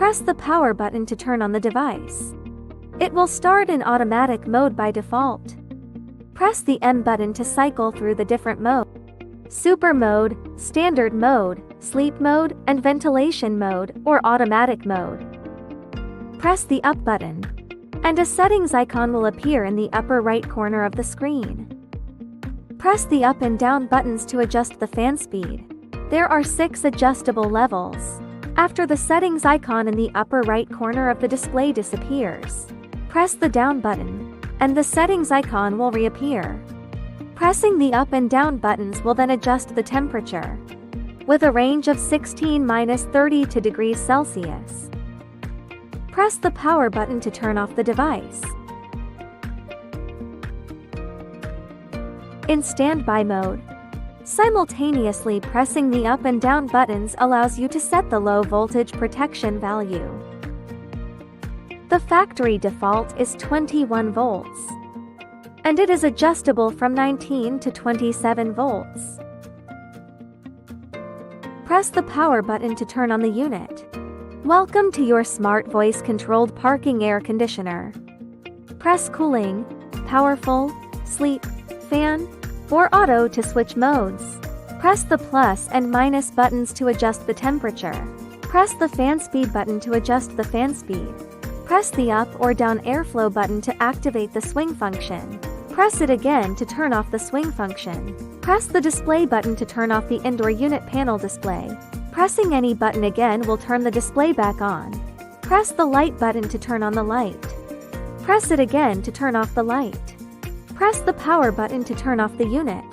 Press the power button to turn on the device. It will start in automatic mode by default. Press the M button to cycle through the different modes: Super mode, Standard mode, Sleep mode, and Ventilation mode or Automatic mode. Press the Up button, and a settings icon will appear in the upper right corner of the screen. Press the up and down buttons to adjust the fan speed. There are 6 adjustable levels. After the settings icon in the upper right corner of the display disappears, press the down button, and the settings icon will reappear. Pressing the up and down buttons will then adjust the temperature, with a range of 16–32 degrees Celsius. Press the power button to turn off the device. In standby mode, simultaneously pressing the up and down buttons allows you to set the low voltage protection value. The factory default is 21 volts, and it is adjustable from 19 to 27 volts. Press the power button to turn on the unit. Welcome to your smart voice-controlled parking air conditioner. Press cooling, powerful, sleep, fan, or auto to switch modes. Press the plus and minus buttons to adjust the temperature. Press the fan speed button to adjust the fan speed. Press the up or down airflow button to activate the swing function. Press it again to turn off the swing function. Press the display button to turn off the indoor unit panel display. Pressing any button again will turn the display back on. Press the light button to turn on the light. Press it again to turn off the light. Press the power button to turn off the unit.